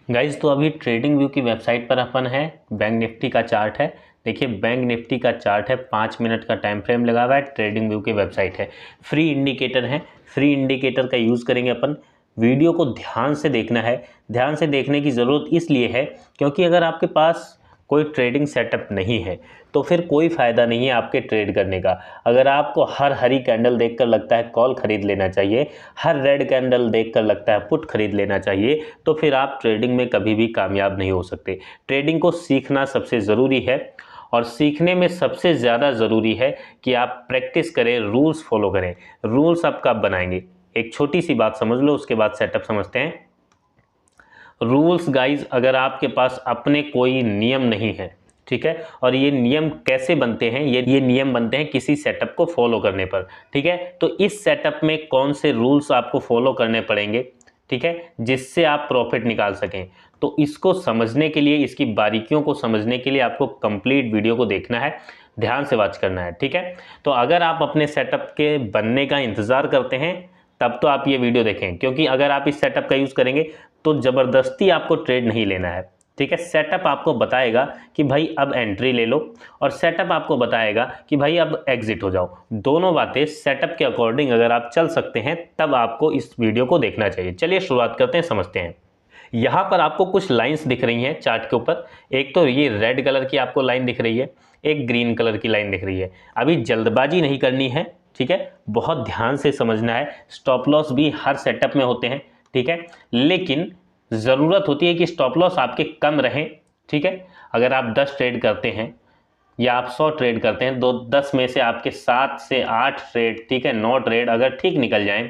Guys तो अभी trading view की वेबसाइट पर अपन है, बैंक निफ्टी का चार्ट है। देखिए बैंक निफ्टी का चार्ट है, 5 मिनट का टाइम फ्रेम लगा हुआ है, ट्रेडिंग व्यू की वेबसाइट है। फ्री इंडिकेटर है, फ्री इंडिकेटर का यूज़ करेंगे अपन। वीडियो को ध्यान से देखना है। ध्यान से देखने की ज़रूरत इसलिए है क्योंकि अगर आपके पास कोई ट्रेडिंग सेटअप नहीं है तो फिर कोई फ़ायदा नहीं है आपके ट्रेड करने का। अगर आपको हर हरी कैंडल देखकर लगता है कॉल खरीद लेना चाहिए, हर रेड कैंडल देखकर लगता है पुट खरीद लेना चाहिए, तो फिर आप ट्रेडिंग में कभी भी कामयाब नहीं हो सकते। ट्रेडिंग को सीखना सबसे ज़रूरी है और सीखने में सबसे ज़्यादा ज़रूरी है कि आप प्रैक्टिस करें, रूल्स फॉलो करें। रूल्स आप कब बनाएंगे? एक छोटी सी बात समझ लो, उसके बाद सेटअप समझते हैं। रूल्स गाइज, अगर आपके पास अपने कोई नियम नहीं है, ठीक है, और ये नियम कैसे बनते हैं? ये नियम बनते हैं किसी सेटअप को फॉलो करने पर, ठीक है। तो इस सेटअप में कौन से रूल्स आपको फॉलो करने पड़ेंगे, ठीक है, जिससे आप प्रॉफिट निकाल सकें? तो इसको समझने के लिए, इसकी बारीकियों को समझने के लिए आपको कंप्लीट वीडियो को देखना है, ध्यान से वॉच करना है, ठीक है। तो अगर आप अपने सेटअप के बनने का इंतज़ार करते हैं तब तो आप ये वीडियो देखें, क्योंकि अगर आप इस सेटअप का यूज़ करेंगे तो ज़बरदस्ती आपको ट्रेड नहीं लेना है, ठीक है। सेटअप आपको बताएगा कि भाई अब एंट्री ले लो, और सेटअप आपको बताएगा कि भाई अब एग्जिट हो जाओ। दोनों बातें सेटअप के अकॉर्डिंग अगर आप चल सकते हैं तब आपको इस वीडियो को देखना चाहिए। चलिए शुरुआत करते हैं, समझते हैं। यहाँ पर आपको कुछ लाइंस दिख रही हैं चार्ट के ऊपर। एक तो ये रेड कलर की आपको लाइन दिख रही है, एक ग्रीन कलर की लाइन दिख रही है। अभी जल्दबाजी नहीं करनी है, ठीक है, बहुत ध्यान से समझना है। स्टॉप लॉस भी हर सेटअप में होते हैं, ठीक है, लेकिन ज़रूरत होती है कि स्टॉप लॉस आपके कम रहें, ठीक है। अगर आप 10 ट्रेड करते हैं या आप 100 ट्रेड करते हैं, तो 10 में से आपके 7 से 8 ट्रेड, ठीक है, 9 ट्रेड अगर ठीक निकल जाएं,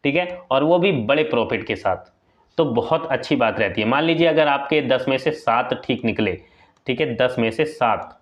ठीक है, और वो भी बड़े प्रॉफिट के साथ, तो बहुत अच्छी बात रहती है। मान लीजिए अगर आपके 10 में से 7 ठीक निकले, ठीक है, 10 में से 7,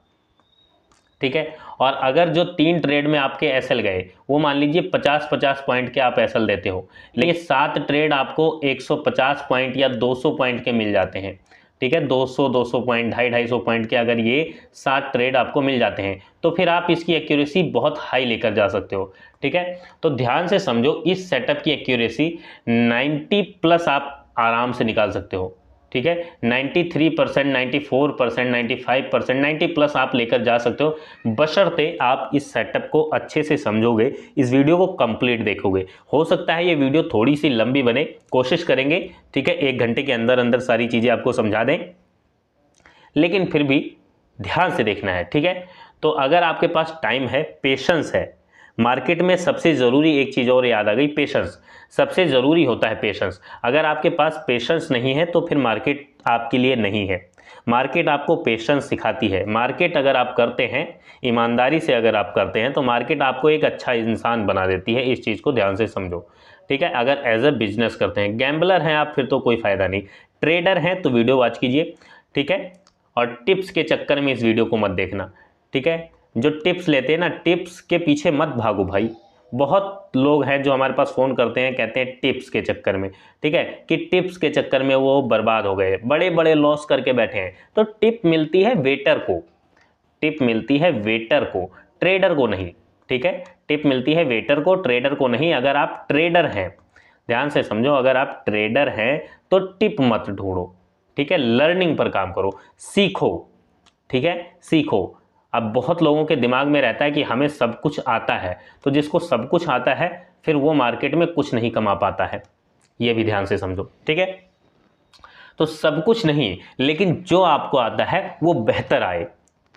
ठीक है, और अगर जो 3 ट्रेड में आपके एसएल गए वो मान लीजिए 50-50 पॉइंट के आप एसएल देते हो, लेकिन 7 ट्रेड आपको 150 पॉइंट या 200 पॉइंट के मिल जाते हैं, ठीक है, 200 पॉइंट, 250 पॉइंट के अगर ये 7 ट्रेड आपको मिल जाते हैं तो फिर आप इसकी एक्यूरेसी बहुत हाई लेकर जा सकते हो, ठीक है। तो ध्यान से समझो, इस सेटअप की एक्यूरेसी 90+ आप आराम से निकाल सकते हो, ठीक है। 93%, 94%, 95%, 90+ आप लेकर जा सकते हो, बशर्ते आप इस सेटअप को अच्छे से समझोगे, इस वीडियो को कंप्लीट देखोगे। हो सकता है ये वीडियो थोड़ी सी लंबी बने, कोशिश करेंगे, ठीक है, 1 घंटे के अंदर अंदर सारी चीज़ें आपको समझा दें, लेकिन फिर भी ध्यान से देखना है, ठीक है। तो अगर आपके पास टाइम है, पेशेंस है, मार्केट में सबसे ज़रूरी एक चीज़ और याद आ गई, पेशेंस। सबसे ज़रूरी होता है पेशेंस। अगर आपके पास पेशेंस नहीं है तो फिर मार्केट आपके लिए नहीं है। मार्केट आपको पेशेंस सिखाती है। मार्केट अगर आप करते हैं, ईमानदारी से अगर आप करते हैं, तो मार्केट आपको एक अच्छा इंसान बना देती है। इस चीज़ को ध्यान से समझो, ठीक है। अगर एज अ बिजनेस करते हैं, गैम्बलर हैं आप, फिर तो कोई फ़ायदा नहीं। ट्रेडर हैं तो वीडियो वॉच कीजिए, ठीक है, और टिप्स के चक्कर में इस वीडियो को मत देखना, ठीक है। जो टिप्स लेते हैं ना, टिप्स के पीछे मत भागो भाई। बहुत लोग हैं जो हमारे पास फ़ोन करते हैं, कहते हैं टिप्स के चक्कर में, ठीक है, कि टिप्स के चक्कर में वो बर्बाद हो गए, बड़े बड़े लॉस करके बैठे हैं। तो टिप मिलती है वेटर को, टिप मिलती है वेटर को, ट्रेडर को नहीं, ठीक है। टिप मिलती है वेटर को, ट्रेडर को नहीं। अगर आप ट्रेडर हैं, ध्यान से समझो, अगर आप ट्रेडर हैं तो टिप मत ढूंढो, ठीक है, लर्निंग पर काम करो, सीखो, ठीक है, सीखो। अब बहुत लोगों के दिमाग में रहता है कि हमें सब कुछ आता है, तो जिसको सब कुछ आता है फिर वो मार्केट में कुछ नहीं कमा पाता है, ये भी ध्यान से समझो, ठीक है। तो सब कुछ नहीं, लेकिन जो आपको आता है वो बेहतर आए,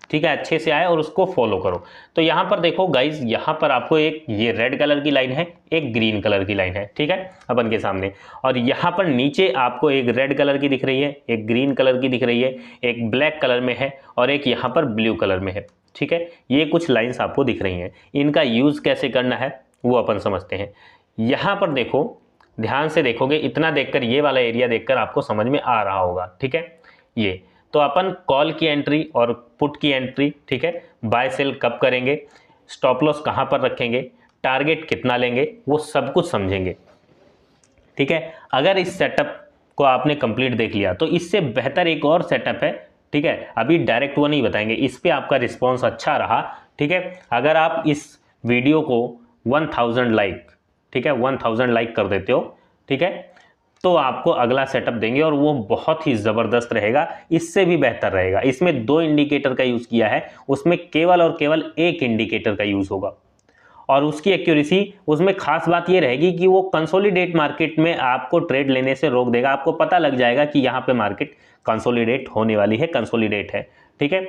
ठीक है, अच्छे से आए और उसको फॉलो करो। तो यहां पर देखो गाइज, यहां पर आपको एक ये रेड कलर की लाइन है, एक ग्रीन कलर की लाइन है, ठीक है, अपन के सामने। और यहां पर नीचे आपको एक रेड कलर की दिख रही है, एक ग्रीन कलर की दिख रही है, एक ब्लैक कलर में है और एक यहां पर ब्लू कलर में है, ठीक है। ये कुछ लाइन्स आपको दिख रही हैं, इनका यूज कैसे करना है वो अपन समझते हैं। यहां पर देखो, ध्यान से देखोगे, इतना देखकर, ये वाला एरिया देखकर आपको समझ में आ रहा होगा, ठीक है। ये तो अपन कॉल की एंट्री और पुट की एंट्री, ठीक है, बाय सेल कब करेंगे, स्टॉप लॉस कहां पर रखेंगे, टारगेट कितना लेंगे, वो सब कुछ समझेंगे, ठीक है। अगर इस सेटअप को आपने कंप्लीट देख लिया तो इससे बेहतर एक और सेटअप है, ठीक है, अभी डायरेक्ट वो नहीं बताएंगे, इस पे आपका रिस्पॉन्स अच्छा रहा, ठीक है। अगर आप इस वीडियो को 1000 लाइक, ठीक है, 1000 लाइक कर देते हो, ठीक है, तो आपको अगला सेटअप देंगे और वो बहुत ही ज़बरदस्त रहेगा, इससे भी बेहतर रहेगा। इसमें 2 इंडिकेटर का यूज़ किया है, उसमें केवल और केवल 1 इंडिकेटर का यूज़ होगा और उसकी एक्यूरेसी, उसमें खास बात ये रहेगी कि वो कंसोलिडेट मार्केट में आपको ट्रेड लेने से रोक देगा। आपको पता लग जाएगा कि यहाँ पे मार्केट कंसोलिडेट होने वाली है, कंसोलिडेट है, ठीक है।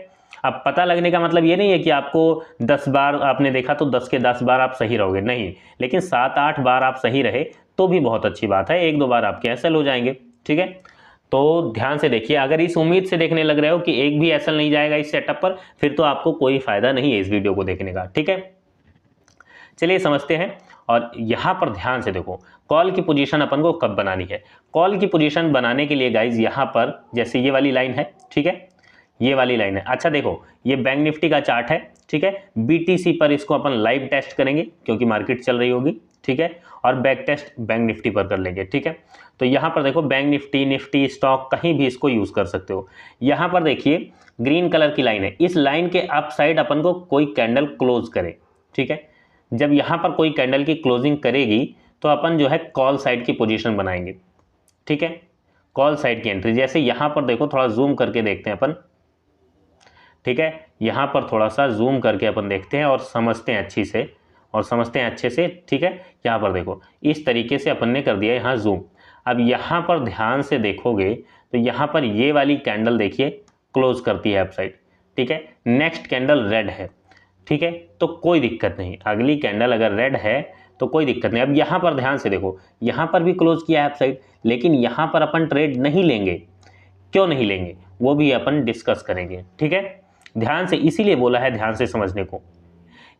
अब पता लगने का मतलब ये नहीं है कि आपको 10 बार आपने देखा तो 10 के 10 बार आप सही रहोगे, नहीं, लेकिन 7-8 बार आप सही रहे तो भी बहुत अच्छी बात है, 1-2 बार आपके एसएल हो जाएंगे, ठीक है। तो ध्यान से देखिए, अगर इस उम्मीद से देखने लग रहे हो कि एक भी एसएल नहीं जाएगा इस सेटअप पर, फिर तो आपको कोई फायदा नहीं है इस वीडियो को देखने का, ठीक है। चलिए समझते हैं। और यहाँ पर ध्यान से देखो, कॉल की पोजीशन अपन को कब बनानी है। कॉल की पोजीशन बनाने के लिए गाइज यहाँ पर जैसे ये वाली लाइन है, ठीक है, ये वाली लाइन है। अच्छा देखो, ये बैंक निफ्टी का चार्ट है, ठीक है। बीटीसी पर इसको अपन लाइव टेस्ट करेंगे क्योंकि मार्केट चल रही होगी, ठीक है, और बैक टेस्ट बैंक निफ्टी पर कर लेंगे, ठीक है। तो यहाँ पर देखो, बैंक निफ्टी, निफ्टी स्टॉक कहीं भी इसको यूज कर सकते हो। यहाँ पर देखिए ग्रीन कलर की लाइन है, इस लाइन के अप साइड अपन को कोई कैंडल क्लोज करे, ठीक है। जब यहाँ पर कोई कैंडल की क्लोजिंग करेगी तो अपन जो है कॉल साइड की पोजीशन बनाएंगे, ठीक है, कॉल साइड की एंट्री। जैसे यहाँ पर देखो, थोड़ा जूम करके देखते हैं अपन, ठीक है, यहाँ पर थोड़ा सा जूम करके अपन देखते हैं और समझते हैं अच्छी से, और समझते हैं अच्छे से, ठीक है। यहाँ पर देखो, इस तरीके से अपन ने कर दिया यहाँ जूम। अब यहाँ पर ध्यान से देखोगे तो यहाँ पर ये वाली कैंडल देखिए क्लोज करती है अपसाइड, ठीक है। नेक्स्ट कैंडल रेड है, ठीक है, तो कोई दिक्कत नहीं, अगली कैंडल अगर रेड है तो कोई दिक्कत नहीं। अब यहाँ पर ध्यान से देखो, यहाँ पर भी क्लोज किया है अपसाइड, लेकिन यहाँ पर अपन ट्रेड नहीं लेंगे। क्यों नहीं लेंगे वो भी अपन डिस्कस करेंगे, ठीक है। ध्यान से, इसीलिए बोला है ध्यान से समझने को।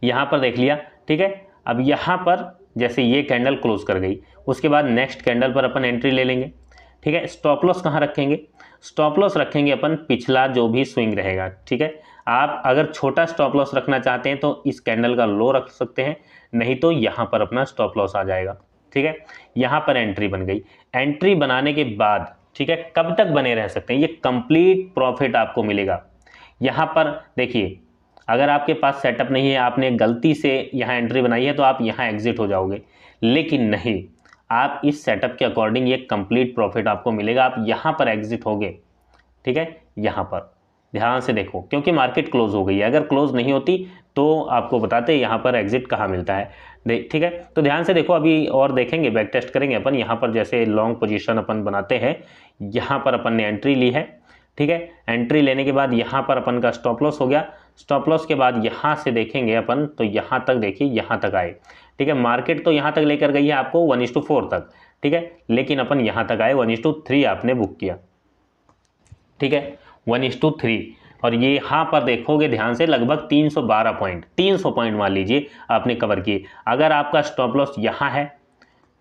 यहाँ पर देख लिया, ठीक है। अब यहाँ पर जैसे ये कैंडल क्लोज कर गई, उसके बाद नेक्स्ट कैंडल पर अपन एंट्री ले लेंगे, ठीक है। स्टॉप लॉस कहाँ रखेंगे, स्टॉप लॉस रखेंगे अपन पिछला जो भी स्विंग रहेगा, ठीक है। आप अगर छोटा स्टॉप लॉस रखना चाहते हैं तो इस कैंडल का लो रख सकते हैं, नहीं तो यहाँ पर अपना स्टॉप लॉस आ जाएगा, ठीक है। यहाँ पर एंट्री बन गई। एंट्री बनाने के बाद, ठीक है, कब तक बने रह सकते हैं, ये कंप्लीट प्रॉफिट आपको मिलेगा। यहाँ पर देखिए, अगर आपके पास सेटअप नहीं है, आपने गलती से यहाँ एंट्री बनाई है तो आप यहाँ एग्जिट हो जाओगे, लेकिन नहीं, आप इस सेटअप के अकॉर्डिंग ये कंप्लीट प्रॉफिट आपको मिलेगा। आप यहाँ पर एग्जिट होगे, ठीक है। यहाँ पर ध्यान से देखो, क्योंकि मार्केट क्लोज हो गई है, अगर क्लोज नहीं होती तो आपको बताते यहाँ पर एग्जिट कहाँ मिलता है, ठीक है। तो ध्यान से देखो, अभी और देखेंगे, बैक टेस्ट करेंगे अपन। यहाँ पर जैसे लॉन्ग पोजीशन अपन बनाते हैं, यहाँ पर अपन ने एंट्री ली है, ठीक है। एंट्री लेने के बाद यहाँ पर अपन का स्टॉप लॉस हो गया। स्टॉप लॉस के बाद यहाँ से देखेंगे अपन तो यहाँ तक देखिए, यहाँ तक आए, ठीक है। मार्केट तो यहाँ तक लेकर गई है आपको 1:4 तक, ठीक है, लेकिन अपन यहाँ तक आए, 1:3 आपने बुक किया, ठीक है, 1:3। और ये यहाँ पर देखोगे ध्यान से, लगभग 312 पॉइंट, 300 पॉइंट मान लीजिए आपने कवर किए। अगर आपका स्टॉप लॉस यहाँ है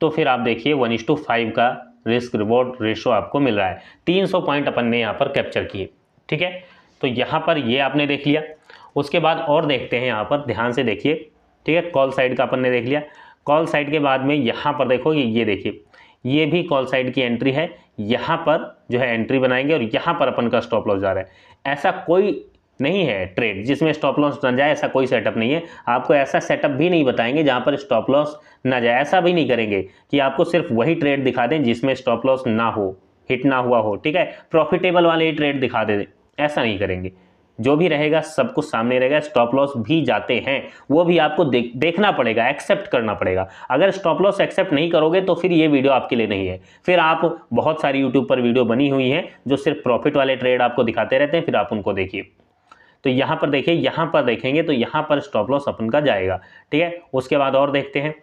तो फिर आप देखिए 1:5 का रिस्क रिवॉर्ड रेशो आपको मिल रहा है। 300 पॉइंट अपन ने यहाँ पर कैप्चर किए, ठीक है। तो यहाँ पर ये आपने देख लिया। उसके बाद और देखते हैं, यहाँ पर ध्यान से देखिए, ठीक है, कॉल साइड का अपन ने देख लिया। कॉल साइड के बाद में यहाँ पर देखो, ये देखिए, ये भी कॉल साइड की एंट्री है। यहाँ पर जो है एंट्री बनाएंगे और यहाँ पर अपन का स्टॉप लॉस जा रहा है। ऐसा कोई नहीं है ट्रेड जिसमें स्टॉप लॉस ना जाए, ऐसा कोई सेटअप नहीं है। आपको ऐसा सेटअप भी नहीं बताएंगे जहाँ पर स्टॉप लॉस ना जाए, ऐसा भी नहीं करेंगे कि आपको सिर्फ वही ट्रेड दिखा दें जिसमें स्टॉप लॉस ना हो, हिट ना हुआ हो, ठीक है, प्रॉफिटेबल वाले ही ट्रेड दिखा दे, ऐसा नहीं करेंगे। जो भी रहेगा सब कुछ सामने रहेगा। स्टॉप लॉस भी जाते हैं, वो भी आपको देखना पड़ेगा, एक्सेप्ट करना पड़ेगा। अगर स्टॉप लॉस एक्सेप्ट नहीं करोगे तो फिर ये वीडियो आपके लिए नहीं है। फिर आप, बहुत सारी यूट्यूब पर वीडियो बनी हुई हैं जो सिर्फ प्रॉफिट वाले ट्रेड आपको दिखाते रहते हैं, फिर आप उनको देखिए। तो यहाँ पर देखिए, यहाँ पर देखेंगे तो यहाँ पर स्टॉप लॉस अपन का जाएगा, ठीक है। उसके बाद और देखते हैं,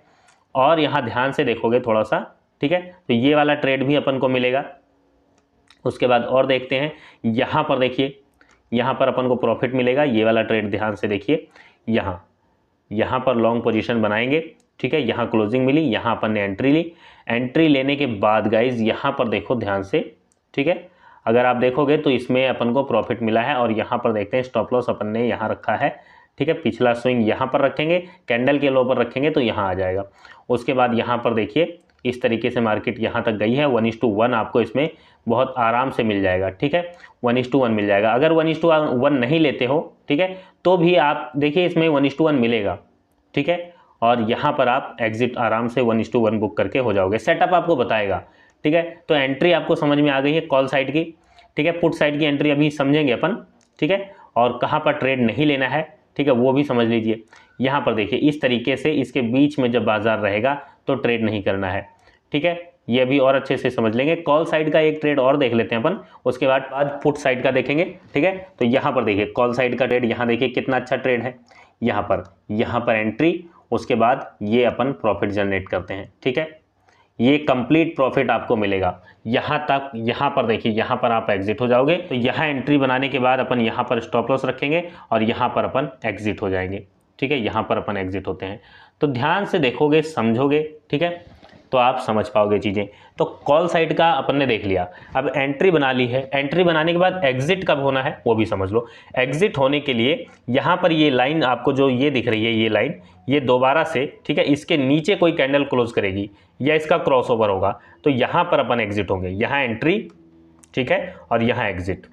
और यहाँ ध्यान से देखोगे थोड़ा सा, ठीक है, तो ये वाला ट्रेड भी अपन को मिलेगा। उसके बाद और देखते हैं, यहाँ पर देखिए, यहाँ पर अपन को प्रॉफिट मिलेगा। ये वाला ट्रेड ध्यान से देखिए, यहाँ पर लॉन्ग पोजीशन बनाएंगे, ठीक है। यहाँ क्लोजिंग मिली, यहाँ अपन ने एंट्री ली। एंट्री लेने के बाद गाइज यहाँ पर देखो ध्यान से, ठीक है, अगर आप देखोगे तो इसमें अपन को प्रॉफिट मिला है। और यहाँ पर देखते हैं, स्टॉप लॉस अपन ने यहाँ रखा है, ठीक है। पिछला स्विंग यहाँ पर रखेंगे, कैंडल के लो पर रखेंगे तो यहाँ आ जाएगा। उसके बाद यहाँ पर देखिए, इस तरीके से मार्केट यहाँ तक गई है। 1:1 आपको इसमें बहुत आराम से मिल जाएगा, ठीक है, 1:1 मिल जाएगा। अगर 1:1 नहीं लेते हो, ठीक है, तो भी आप देखिए इसमें 1:1 मिलेगा, ठीक है। और यहाँ पर आप एग्जिट आराम से 1:1 बुक करके हो जाओगे। सेटअप आपको बताएगा, ठीक है। तो एंट्री आपको समझ में आ गई है कॉल साइड की, ठीक है। पुट साइड की एंट्री अभी समझेंगे अपन, ठीक है। और कहाँ पर ट्रेड नहीं लेना है, ठीक है, वो भी समझ लीजिए। यहाँ पर देखिए इस तरीके से इसके बीच में जब बाजार रहेगा तो ट्रेड नहीं करना है, ठीक है। ये भी और अच्छे से समझ लेंगे। कॉल साइड का एक ट्रेड और देख लेते हैं अपन, उसके बाद पुट साइड का देखेंगे, ठीक है। तो यहाँ पर देखिए कॉल साइड का ट्रेड, यहाँ देखिए कितना अच्छा ट्रेड है। यहाँ पर एंट्री, उसके बाद ये अपन प्रॉफिट जनरेट करते हैं, ठीक है। ये कंप्लीट प्रॉफिट आपको मिलेगा यहाँ तक। यहाँ पर देखिए, यहाँ पर आप एग्जिट हो जाओगे। तो यहाँ एंट्री बनाने के बाद अपन यहाँ पर स्टॉप लॉस रखेंगे और यहाँ पर अपन एग्जिट हो जाएंगे, ठीक है। यहाँ पर अपन एग्जिट होते हैं। तो ध्यान से देखोगे, समझोगे, ठीक है, तो आप समझ पाओगे चीज़ें। तो कॉल साइड का अपन ने देख लिया। अब एंट्री बना ली है, एंट्री बनाने के बाद एग्जिट कब होना है वो भी समझ लो। एग्जिट होने के लिए यहाँ पर ये लाइन आपको जो ये दिख रही है, ये लाइन, ये दोबारा से, ठीक है, इसके नीचे कोई कैंडल क्लोज करेगी या इसका क्रॉसओवर होगा, तो यहाँ पर अपन एग्जिट होंगे। यहाँ एंट्री, ठीक है, और यहाँ एग्जिट।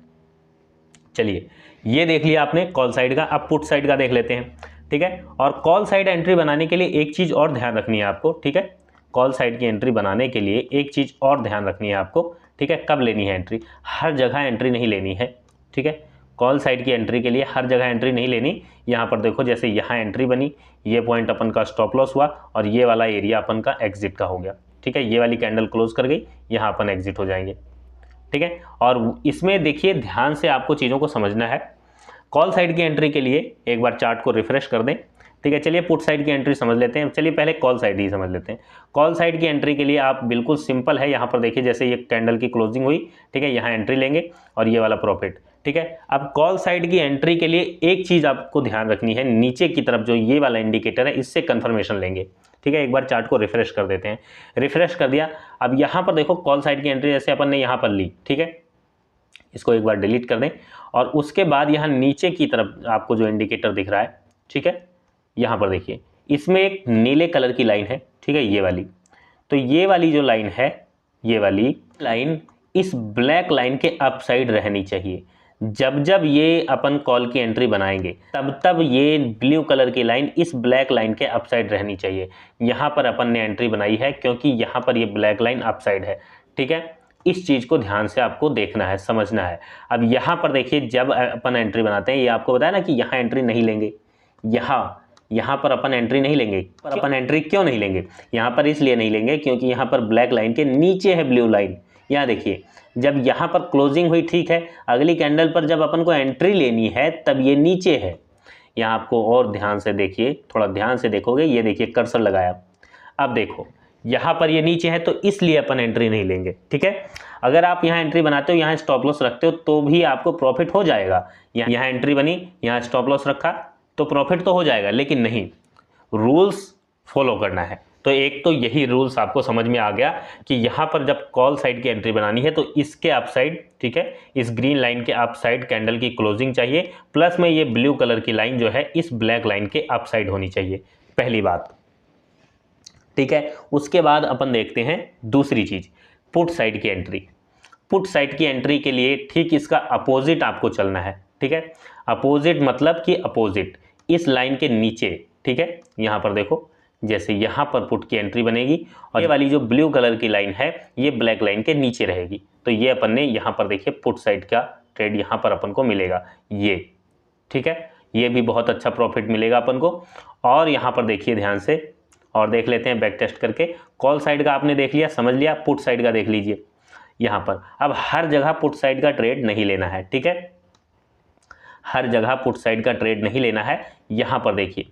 चलिए ये देख लिया आपने कॉल साइड का। अब पुट साइड का देख लेते हैं, ठीक है। और कॉल साइड एंट्री बनाने के लिए एक चीज़ और ध्यान रखनी है आपको, ठीक है। कॉल साइड की एंट्री बनाने के लिए एक चीज़ और ध्यान रखनी है आपको, ठीक है। कब लेनी है एंट्री? हर जगह एंट्री नहीं लेनी है, ठीक है। कॉल साइड की एंट्री के लिए हर जगह एंट्री नहीं लेनी। यहाँ पर देखो, जैसे यहाँ एंट्री बनी, ये पॉइंट अपन का स्टॉप लॉस हुआ और ये वाला एरिया अपन का एग्जिट का हो गया, ठीक है। ये वाली कैंडल क्लोज कर गई, यहाँ अपन एग्जिट हो जाएंगे, ठीक है। और इसमें देखिए ध्यान से आपको चीज़ों को समझना है। कॉल साइड की एंट्री के लिए एक बार चार्ट को रिफ्रेश कर दें, ठीक है। चलिए पुट साइड की एंट्री समझ लेते हैं। चलिए पहले कॉल साइड ही समझ लेते हैं। कॉल साइड की एंट्री के लिए आप बिल्कुल सिंपल है, यहाँ पर देखिए जैसे ये कैंडल की क्लोजिंग हुई, ठीक है, यहाँ एंट्री लेंगे और ये वाला प्रॉफिट, ठीक है। अब कॉल साइड की एंट्री के लिए एक चीज़ आपको ध्यान रखनी है, नीचे की तरफ जो ये वाला इंडिकेटर है इससे कंफर्मेशन लेंगे, ठीक है। एक बार चार्ट को रिफ्रेश कर देते हैं। रिफ्रेश कर दिया। अब यहाँ पर देखो कॉल साइड की एंट्री जैसे अपन ने यहाँ पर ली, ठीक है, इसको एक बार डिलीट कर दें। और उसके बाद यहाँ नीचे की तरफ आपको जो इंडिकेटर दिख रहा है, ठीक है, यहाँ पर देखिए इसमें एक नीले कलर की लाइन है, ठीक है, ये वाली। तो ये वाली जो लाइन है, ये वाली लाइन इस ब्लैक लाइन के अप साइड रहनी चाहिए। जब जब ये अपन कॉल की एंट्री बनाएंगे तब तब ये ब्लू कलर की लाइन इस ब्लैक लाइन के अप साइड रहनी चाहिए। यहाँ पर अपन ने एंट्री बनाई है क्योंकि यहाँ पर ये ब्लैक लाइन अप साइड है, ठीक है। इस चीज़ को ध्यान से आपको देखना है, समझना है। अब यहाँ पर देखिए जब अपन एंट्री बनाते हैं, ये आपको बताया ना कि यहाँ एंट्री नहीं लेंगे, यहाँ पर अपन एंट्री नहीं लेंगे। पर अपन एंट्री क्यों नहीं लेंगे? यहाँ पर इसलिए नहीं लेंगे क्योंकि यहाँ पर ब्लैक लाइन के नीचे है ब्लू लाइन। यहाँ देखिए जब यहाँ पर क्लोजिंग हुई, ठीक है, अगली कैंडल पर जब अपन को एंट्री लेनी है तब ये नीचे है। यहाँ आपको और ध्यान से देखिए, थोड़ा ध्यान से देखोगे, ये देखिए कर्सर लगाया। अब देखो यहाँ पर ये नीचे है तो इसलिए अपन एंट्री नहीं लेंगे, ठीक है। अगर आप यहाँ एंट्री बनाते हो, यहाँ स्टॉप लॉस रखते हो तो भी आपको प्रॉफिट हो जाएगा। यहाँ एंट्री बनी, यहाँ स्टॉप लॉस रखा तो प्रॉफिट तो हो जाएगा, लेकिन नहीं, रूल्स फॉलो करना है। तो एक तो यही रूल्स आपको समझ में आ गया कि यहाँ पर जब कॉल साइड की एंट्री बनानी है तो इसके अप साइड, ठीक है, इस ग्रीन लाइन के अप साइड कैंडल की क्लोजिंग चाहिए, प्लस में ये ब्लू कलर की लाइन जो है इस ब्लैक लाइन के अप साइड होनी चाहिए, पहली बात, ठीक है। उसके बाद अपन देखते हैं दूसरी चीज़, पुट साइड की एंट्री। पुट साइड की एंट्री के लिए ठीक इसका अपोजिट आपको चलना है, ठीक है। अपोजिट मतलब कि अपोजिट इस लाइन के नीचे, ठीक है। यहाँ पर देखो जैसे यहाँ पर पुट की एंट्री बनेगी और ये वाली जो ब्लू कलर की लाइन है ये ब्लैक लाइन के नीचे रहेगी। तो ये अपन ने यहाँ पर देखिए पुट साइड का ट्रेड यहाँ पर अपन को मिलेगा, ये, ठीक है। ये भी बहुत अच्छा प्रॉफिट मिलेगा अपन को। और यहाँ पर देखिए ध्यान से और देख लेते हैं बैक टेस्ट करके। कॉल साइड का आपने देख लिया, समझ लिया, पुट साइड का देख लीजिए यहाँ पर। अब हर जगह पुट साइड का ट्रेड नहीं लेना है, ठीक है, हर जगह पुट साइड का ट्रेड नहीं लेना है। यहाँ पर देखिए,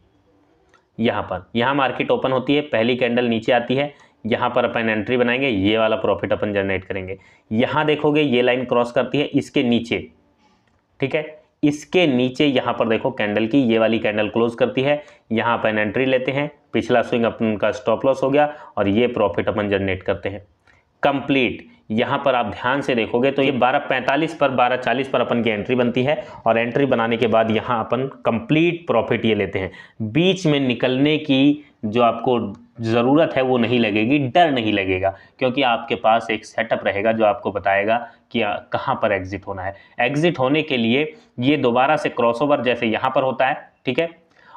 यहाँ मार्केट ओपन होती है, पहली कैंडल नीचे आती है, यहाँ पर अपन एंट्री बनाएंगे, ये वाला प्रॉफिट अपन जनरेट करेंगे। यहाँ देखोगे ये लाइन क्रॉस करती है इसके नीचे, ठीक है, इसके नीचे यहाँ पर देखो कैंडल की ये वाली कैंडल क्लोज करती है, यहाँ अपन एंट्री लेते हैं, पिछला स्विंग अपन का स्टॉप लॉस हो गया और ये प्रॉफिट अपन जनरेट करते हैं कंप्लीट। यहाँ पर आप ध्यान से देखोगे तो ये 12:45 पर 12:40 पर अपन की एंट्री बनती है और एंट्री बनाने के बाद यहाँ अपन कंप्लीट प्रॉफिट ये लेते हैं। बीच में निकलने की जो आपको ज़रूरत है वो नहीं लगेगी, डर नहीं लगेगा, क्योंकि आपके पास एक सेटअप रहेगा जो आपको बताएगा कि कहाँ पर एग्जिट होना है। एग्जिट होने के लिए ये दोबारा से क्रॉसओवर जैसे यहाँ पर होता है, ठीक है,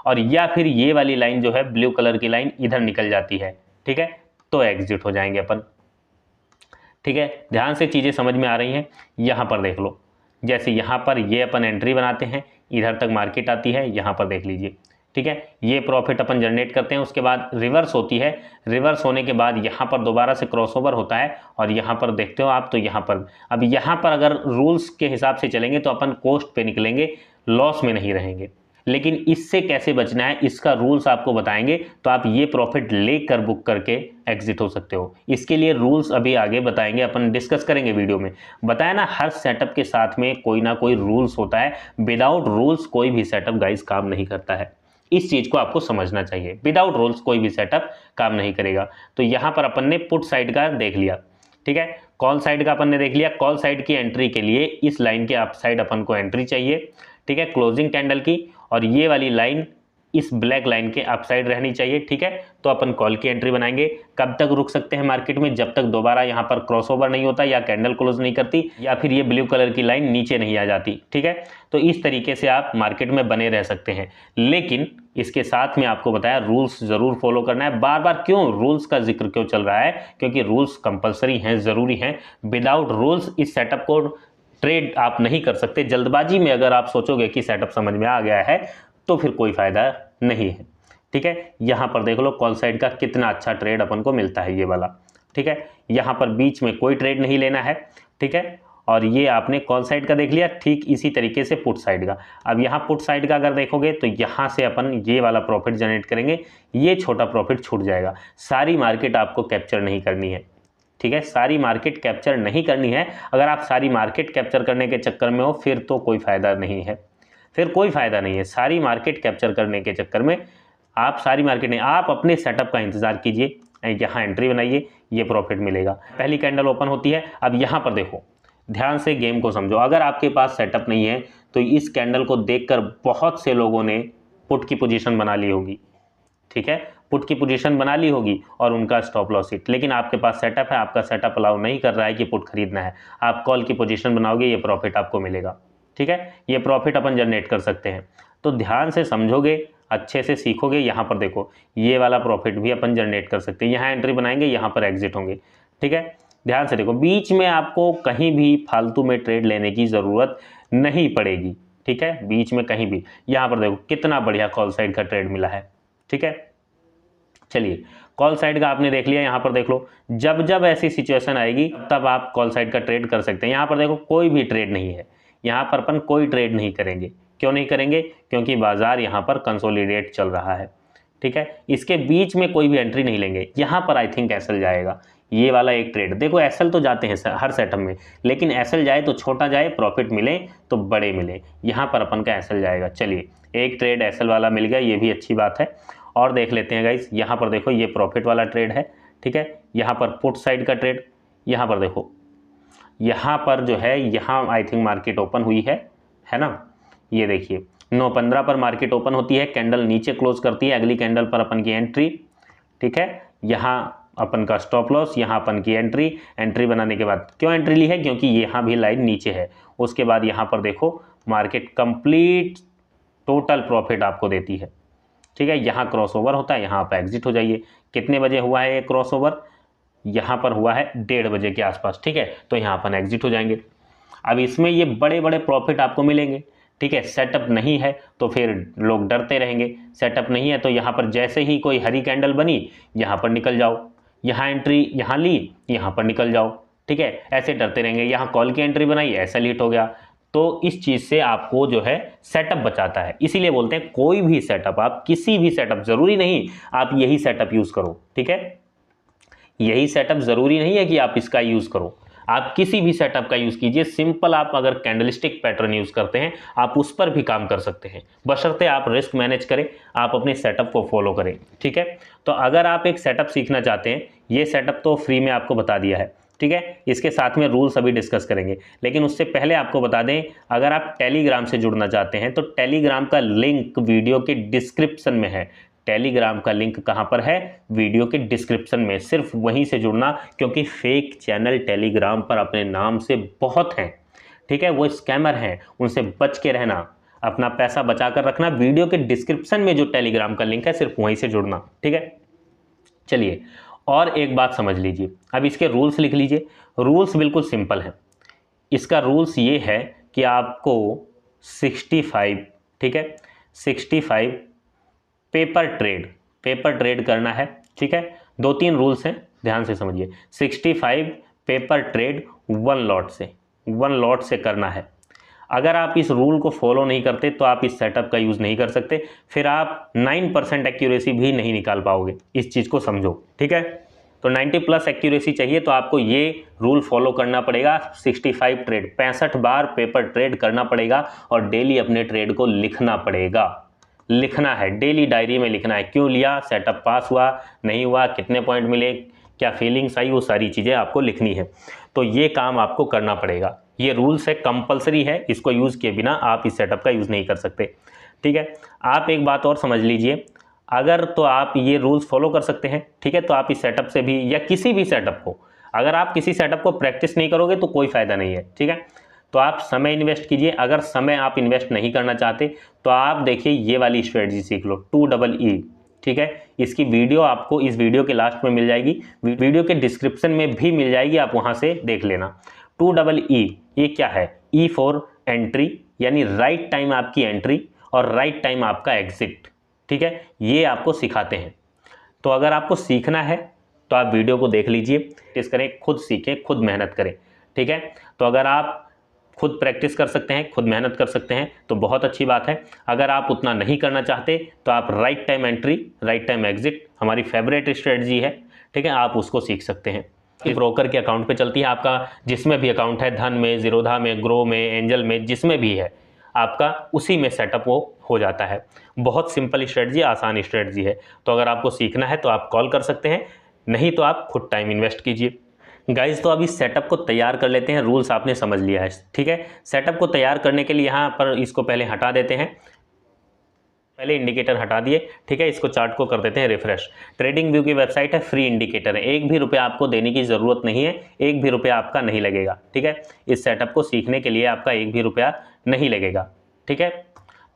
और या फिर ये वाली लाइन जो है ब्लू कलर की लाइन इधर निकल जाती है, ठीक है, तो एग्जिट हो जाएंगे अपन। ठीक है, ध्यान से चीज़ें समझ में आ रही हैं। यहाँ पर देख लो, जैसे यहाँ पर ये अपन एंट्री बनाते हैं, इधर तक मार्केट आती है, यहाँ पर देख लीजिए, ठीक है, ये प्रॉफिट अपन जनरेट करते हैं। उसके बाद रिवर्स होती है, रिवर्स होने के बाद यहाँ पर दोबारा से क्रॉसओवर होता है और यहाँ पर देखते हो आप, तो यहाँ पर अब यहाँ पर अगर रूल्स के हिसाब से चलेंगे तो अपन कोस्ट पे निकलेंगे, लॉस में नहीं रहेंगे। लेकिन इससे कैसे बचना है इसका रूल्स आपको बताएंगे, तो आप ये प्रॉफिट लेकर बुक करके एग्जिट हो सकते हो। इसके लिए रूल्स अभी आगे बताएंगे, अपन डिस्कस करेंगे वीडियो में। बताया ना, हर सेटअप के साथ में कोई ना कोई रूल्स होता है। विदाउट रूल्स कोई भी सेटअप गाइस काम नहीं करता है, इस चीज को आपको समझना चाहिए। विदाउट रूल्स कोई भी सेटअप काम नहीं करेगा। तो यहाँ पर अपन ने पुट साइड का देख लिया, ठीक है, कॉल साइड का अपन ने देख लिया। कॉल साइड की एंट्री के लिए इस लाइन के अप साइड अपन को एंट्री चाहिए, ठीक है, क्लोजिंग कैंडल की, और ये वाली लाइन इस ब्लैक लाइन के अप साइड रहनी चाहिए, ठीक है। तो अपन कॉल की एंट्री बनाएंगे। कब तक रुक सकते हैं मार्केट में? जब तक दोबारा यहाँ पर क्रॉसओवर नहीं होता या कैंडल क्लोज नहीं करती या फिर ये ब्लू कलर की लाइन नीचे नहीं आ जाती, ठीक है। तो इस तरीके से आप मार्केट में बने रह सकते हैं। लेकिन इसके साथ में आपको बताया रूल्स जरूर फॉलो करना है। बार बार क्यों रूल्स का जिक्र क्यों चल रहा है? क्योंकि रूल्स कंपलसरी हैं, जरूरी हैं। विदाउट रूल्स इस सेटअप को ट्रेड आप नहीं कर सकते। जल्दबाजी में अगर आप सोचोगे कि सेटअप समझ में आ गया है तो फिर कोई फायदा नहीं है, ठीक है। यहाँ पर देख लो कॉल साइड का कितना अच्छा ट्रेड अपन को मिलता है, ये वाला, ठीक है। यहाँ पर बीच में कोई ट्रेड नहीं लेना है, ठीक है। और ये आपने कॉल साइड का देख लिया, ठीक इसी तरीके से पुट साइड का। अब यहाँ पुट साइड का अगर देखोगे तो यहाँ से अपन ये वाला प्रॉफिट जनरेट करेंगे, ये छोटा प्रॉफिट छूट जाएगा। सारी मार्केट आपको कैप्चर नहीं करनी है, ठीक है, सारी मार्केट कैप्चर नहीं करनी है। अगर आप सारी मार्केट कैप्चर करने के चक्कर में हो फिर तो कोई फायदा नहीं है, फिर कोई फायदा नहीं है। सारी मार्केट कैप्चर करने के चक्कर में आप सारी मार्केट नहीं, आप अपने सेटअप का इंतजार कीजिए, यहाँ एंट्री बनाइए, ये प्रॉफिट मिलेगा। पहली कैंडल ओपन होती है। अब यहाँ पर देखो, ध्यान से गेम को समझो। अगर आपके पास सेटअप नहीं है तो इस कैंडल को देखकर बहुत से लोगों ने पुट की पोजीशन बना ली होगी, ठीक है, पुट की पोजीशन बना ली होगी और उनका स्टॉप लॉस हिट। लेकिन आपके पास सेटअप है, आपका सेटअप अलाउ नहीं कर रहा है कि पुट खरीदना है, आप कॉल की पोजीशन बनाओगे, ये प्रॉफिट आपको मिलेगा, ठीक है। ये प्रॉफिट अपन जनरेट कर सकते हैं। तो ध्यान से समझोगे, अच्छे से सीखोगे। यहाँ पर देखो, ये वाला प्रॉफिट भी अपन जनरेट कर सकते हैं। यहाँ एंट्री बनाएंगे, यहाँ पर एग्जिट होंगे, ठीक है। ध्यान से देखो, बीच में आपको कहीं भी फालतू में ट्रेड लेने की ज़रूरत नहीं पड़ेगी, ठीक है, बीच में कहीं भी। यहाँ पर देखो कितना बढ़िया कॉल साइड का ट्रेड मिला है, ठीक है। चलिए, कॉल साइड का आपने देख लिया। यहाँ पर देख लो, जब जब ऐसी सिचुएशन आएगी तब आप कॉल साइड का ट्रेड कर सकते हैं। यहाँ पर देखो कोई भी ट्रेड नहीं है, यहाँ पर अपन कोई ट्रेड नहीं करेंगे। क्यों नहीं करेंगे? क्योंकि बाजार यहाँ पर कंसोलिडेट चल रहा है, ठीक है। इसके बीच में कोई भी एंट्री नहीं लेंगे। यहाँ पर आई थिंक एसएल जाएगा, ये वाला एक ट्रेड। देखो एसएल तो जाते हैं हर सेटअप में, लेकिन एसएल जाए तो छोटा जाए, प्रॉफिट मिले तो बड़े मिले। यहाँ पर अपन का एसएल जाएगा। चलिए, एक ट्रेड एसएल वाला मिल गया, ये भी अच्छी बात है। और देख लेते हैं गाइस, यहाँ पर देखो ये प्रॉफिट वाला ट्रेड है, ठीक है। यहाँ पर पुट साइड का ट्रेड, यहाँ पर देखो, यहाँ पर जो है, यहाँ आई थिंक मार्केट ओपन हुई है ना। ये देखिए 9:15 पर मार्केट ओपन होती है, कैंडल नीचे क्लोज करती है, अगली कैंडल पर अपन की एंट्री, ठीक है। यहाँ अपन का स्टॉप लॉस, यहाँ अपन की एंट्री। एंट्री बनाने के बाद क्यों एंट्री ली है? क्योंकि यहाँ भी लाइन नीचे है। उसके बाद यहाँ पर देखो मार्केट कंप्लीट टोटल प्रॉफिट आपको देती है, ठीक है। यहाँ क्रॉसओवर होता है, यहाँ आप एग्जिट हो जाइए। कितने बजे हुआ है ये क्रॉसओवर? यहाँ पर हुआ है 1:30 बजे के आसपास, ठीक है। तो यहाँ अपन एग्जिट हो जाएंगे। अब इसमें ये बड़े बड़े प्रॉफिट आपको मिलेंगे, ठीक है। सेटअप नहीं है तो फिर लोग डरते रहेंगे। सेटअप नहीं है तो यहाँ पर जैसे ही कोई हरी कैंडल बनी, यहाँ पर निकल जाओ, यहाँ एंट्री यहाँ ली, यहाँ पर निकल जाओ, ठीक है। ऐसे डरते रहेंगे। यहाँ कॉल की एंट्री बनाई, ऐसा हिट हो गया। तो इस चीज़ से आपको जो है सेटअप बचाता है। इसीलिए बोलते हैं कोई भी सेटअप, आप किसी भी सेटअप, ज़रूरी नहीं आप यही सेटअप यूज़ करो, ठीक है। यही सेटअप ज़रूरी नहीं है कि आप इसका यूज़ करो, आप किसी भी सेटअप का यूज़ कीजिए। सिंपल आप अगर कैंडलस्टिक पैटर्न यूज़ करते हैं, आप उस पर भी काम कर सकते हैं, बशर्ते आप रिस्क मैनेज करें, आप अपने सेटअप को फॉलो करें, ठीक है। तो अगर आप एक सेटअप सीखना चाहते हैं, ये सेटअप तो फ्री में आपको बता दिया है, ठीक है। इसके साथ में रूल्स अभी डिस्कस करेंगे, लेकिन उससे पहले आपको बता दें, अगर आप टेलीग्राम से जुड़ना चाहते हैं तो टेलीग्राम का लिंक वीडियो के डिस्क्रिप्शन में है। टेलीग्राम का लिंक कहाँ पर है? वीडियो के डिस्क्रिप्शन में। सिर्फ वहीं से जुड़ना, क्योंकि फेक चैनल टेलीग्राम पर अपने नाम से बहुत हैं, ठीक है। वो स्कैमर हैं, उनसे बच के रहना, अपना पैसा बचा कर रखना। वीडियो के डिस्क्रिप्शन में जो टेलीग्राम का लिंक है, सिर्फ वहीं से जुड़ना, ठीक है। चलिए, और एक बात समझ लीजिए, अब इसके रूल्स लिख लीजिए। रूल्स बिल्कुल सिंपल है। इसका रूल्स ये है कि आपको 65, ठीक है, 65 पेपर ट्रेड करना है, ठीक है। 2-3 रूल्स हैं, ध्यान से समझिए। 65 पेपर ट्रेड 1 लॉट से करना है। अगर आप इस रूल को फॉलो नहीं करते तो आप इस सेटअप का यूज़ नहीं कर सकते, फिर आप 9% एक्यूरेसी भी नहीं निकाल पाओगे। इस चीज़ को समझो, ठीक है। तो 90+ एक्यूरेसी चाहिए तो आपको ये रूल फॉलो करना पड़ेगा। 65 ट्रेड, 65 बार पेपर ट्रेड करना पड़ेगा और डेली अपने ट्रेड को लिखना पड़ेगा। लिखना है, डेली डायरी में लिखना है, क्यों लिया, सेटअप पास हुआ नहीं हुआ, कितने पॉइंट मिले, क्या फीलिंग्स आई, वो सारी चीज़ें आपको लिखनी है। तो ये काम आपको करना पड़ेगा। ये रूल्स है, कंपलसरी है, इसको यूज़ किए बिना आप इस सेटअप का यूज़ नहीं कर सकते, ठीक है। आप एक बात और समझ लीजिए, अगर तो आप ये रूल्स फॉलो कर सकते हैं, ठीक है, तो आप इस सेटअप से भी या किसी भी सेटअप को, अगर आप किसी सेटअप को प्रैक्टिस नहीं करोगे तो कोई फ़ायदा नहीं है, ठीक है। तो आप समय इन्वेस्ट कीजिए। अगर समय आप इन्वेस्ट नहीं करना चाहते तो आप देखिए ये वाली स्ट्रेटजी सीख लो, 2EE, ठीक है। इसकी वीडियो आपको इस वीडियो के लास्ट में मिल जाएगी, वीडियो के डिस्क्रिप्शन में भी मिल जाएगी, आप वहाँ से देख लेना। 2EE ये क्या है? E फॉर एंट्री, यानी राइट टाइम आपकी एंट्री और राइट टाइम आपका एग्जिट, ठीक है। ये आपको सिखाते हैं। तो अगर आपको सीखना है तो आप वीडियो को देख लीजिए, प्रैक्टिस करें, खुद सीखें, खुद मेहनत करें, ठीक है। तो अगर आप खुद प्रैक्टिस कर सकते हैं, खुद मेहनत कर सकते हैं तो बहुत अच्छी बात है। अगर आप उतना नहीं करना चाहते तो आप right time entry, right time exit, हमारी फेवरेट स्ट्रेटजी है, ठीक है, आप उसको सीख सकते हैं। इस ब्रोकर के अकाउंट पे चलती है, आपका जिसमें भी अकाउंट है, धन में, जीरोधा में, ग्रो में, एंजल में, जिसमें भी है आपका, उसी में सेटअप वो हो जाता है। बहुत सिंपल स्ट्रेटजी, आसान स्ट्रेटजी है। तो अगर आपको सीखना है तो आप कॉल कर सकते हैं, नहीं तो आप खुद टाइम इन्वेस्ट कीजिए। गाइज तो अब इस सेटअप को तैयार कर लेते हैं। रूल्स आपने समझ लिया है, ठीक है। सेटअप को तैयार करने के लिए यहाँ पर इसको पहले हटा देते हैं, पहले इंडिकेटर हटा दिए, ठीक है। इसको चार्ट को कर देते हैं रिफ्रेश। ट्रेडिंग व्यू की वेबसाइट है, फ्री इंडिकेटर है, 1 भी रुपया आपको देने की ज़रूरत नहीं है, 1 भी रुपया आपका नहीं लगेगा, ठीक है। इस सेटअप को सीखने के लिए आपका 1 भी रुपया नहीं लगेगा, ठीक है।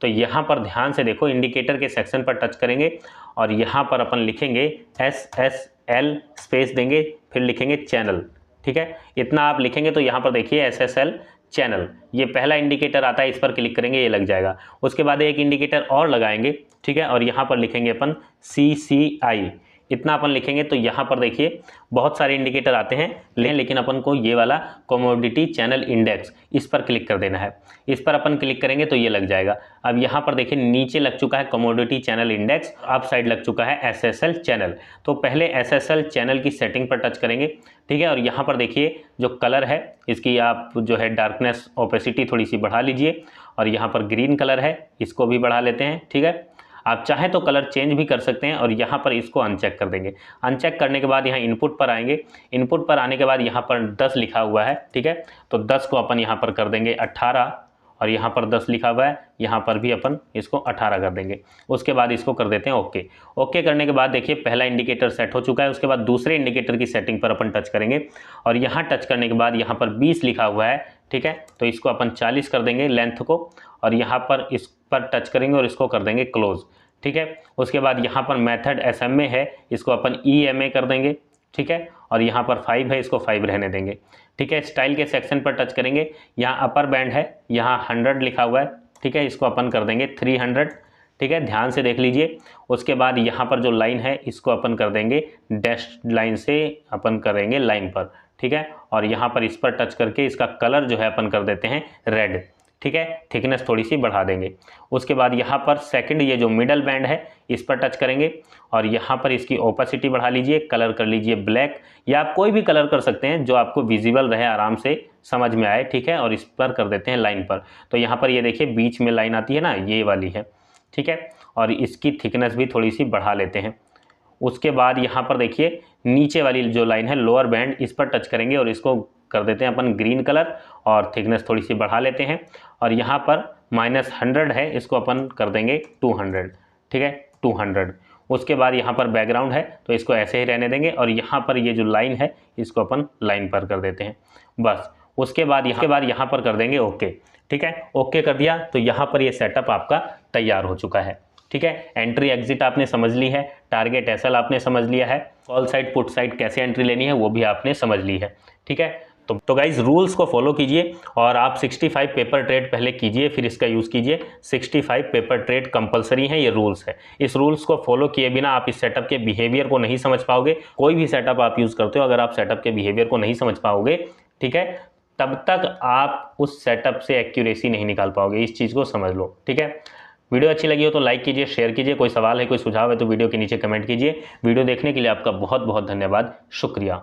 तो यहाँ पर ध्यान से देखो, इंडिकेटर के सेक्शन पर टच करेंगे और यहाँ पर अपन लिखेंगे SSL, स्पेस देंगे, फिर लिखेंगे चैनल, ठीक है। इतना आप लिखेंगे तो यहाँ पर देखिए SSL चैनल, ये पहला इंडिकेटर आता है, इस पर क्लिक करेंगे, ये लग जाएगा। उसके बाद एक इंडिकेटर और लगाएंगे, ठीक है, और यहाँ पर लिखेंगे अपन CCI, इतना अपन लिखेंगे तो यहाँ पर देखिए बहुत सारे इंडिकेटर आते हैं, लेकिन अपन को ये वाला कमोडिटी चैनल इंडेक्स, इस पर क्लिक कर देना है। इस पर अपन क्लिक करेंगे तो ये लग जाएगा। अब यहाँ पर देखिए नीचे लग चुका है commodity channel index, up side लग चुका है SSL चैनल। तो पहले SSL चैनल की सेटिंग पर टच करेंगे, ठीक है, और यहाँ पर देखिए जो कलर है इसकी आप जो है डार्कनेस, ओपेसिटी थोड़ी सी बढ़ा लीजिए, और यहाँ पर ग्रीन कलर है, इसको भी बढ़ा लेते हैं, ठीक है। आप चाहें तो कलर चेंज भी कर सकते हैं और यहाँ पर इसको अनचेक कर देंगे। अनचेक करने के बाद यहाँ इनपुट पर आएंगे, इनपुट पर आने के बाद यहाँ पर 10 लिखा हुआ है, ठीक है, तो 10 को अपन यहाँ पर कर देंगे 18, और यहाँ पर 10 लिखा हुआ है, यहाँ पर भी अपन इसको 18 कर देंगे। उसके बाद इसको कर देते हैं ओके। ओके करने के बाद देखिए पहला इंडिकेटर सेट हो चुका है। उसके बाद दूसरे इंडिकेटर की सेटिंग पर अपन टच करेंगे और यहाँ टच करने के बाद यहाँ पर 20 लिखा हुआ है, ठीक है, तो इसको अपन 40 कर देंगे लेंथ को, और यहाँ पर इस पर टच करेंगे और इसको कर देंगे क्लोज, ठीक है। उसके बाद यहाँ पर मेथड SMA है, इसको अपन EMA कर देंगे, ठीक है, और यहाँ पर 5 है, इसको 5 रहने देंगे, ठीक है। स्टाइल के सेक्शन पर टच करेंगे, यहाँ अपर बैंड है, यहाँ 100 लिखा हुआ है, ठीक है, इसको अपन कर देंगे 300, ठीक है, ध्यान से देख लीजिए। उसके बाद यहाँ पर जो लाइन है इसको अपन कर देंगे डैश लाइन से अपन करेंगे लाइन पर, ठीक है, और यहाँ पर इस पर टच करके इसका कलर जो है अपन कर देते हैं रेड, ठीक है, थिकनेस थोड़ी सी बढ़ा देंगे। उसके बाद यहाँ पर सेकंड ये जो मिडल बैंड है इस पर टच करेंगे और यहाँ पर इसकी ओपेसिटी बढ़ा लीजिए, कलर कर लीजिए ब्लैक, या आप कोई भी कलर कर सकते हैं जो आपको विजिबल रहे, आराम से समझ में आए, ठीक है, और इस पर कर देते हैं लाइन पर। तो यहाँ पर ये देखिए बीच में लाइन आती है ना, ये वाली है, ठीक है, और इसकी थिकनेस भी थोड़ी सी बढ़ा लेते हैं। उसके बाद यहाँ पर देखिए नीचे वाली जो लाइन है लोअर बैंड, इस पर टच करेंगे और इसको कर देते हैं अपन ग्रीन कलर और थिकनेस थोड़ी सी बढ़ा लेते हैं। और यहाँ पर -100 है, इसको अपन कर देंगे 200, ठीक है, 200। उसके बाद यहाँ पर बैकग्राउंड है तो इसको ऐसे ही रहने देंगे और यहाँ पर ये जो लाइन है इसको अपन लाइन पर कर देते हैं, बस। उसके बाद यहाँ पर कर देंगे ओके, ठीक है। ओके कर दिया तो यहाँ पर ये सेटअप आपका तैयार हो चुका है। ठीक है। एंट्री एग्जिट आपने समझ ली है, टारगेट एसएल आपने समझ लिया है, कॉल साइड पुट साइड कैसे एंट्री लेनी है वो भी आपने समझ ली है, ठीक है। तो गाइज रूल्स को फॉलो कीजिए और आप 65 पेपर ट्रेड पहले कीजिए, फिर इसका यूज़ कीजिए। 65 पेपर ट्रेड कंपलसरी है, ये रूल्स है। इस रूल्स को फॉलो किए बिना आप इस सेटअप के बिहेवियर को नहीं समझ पाओगे। कोई भी सेटअप आप यूज़ करते हो, अगर आप सेटअप के बिहेवियर को नहीं समझ पाओगे, ठीक है, तब तक आप उस सेटअप से एक्यूरेसी नहीं निकाल पाओगे। इस चीज़ को समझ लो, ठीक है। वीडियो अच्छी लगी हो तो लाइक कीजिए, शेयर कीजिए। कोई सवाल है, कोई सुझाव है तो वीडियो के नीचे कमेंट कीजिए। वीडियो देखने के लिए आपका बहुत बहुत धन्यवाद, शुक्रिया।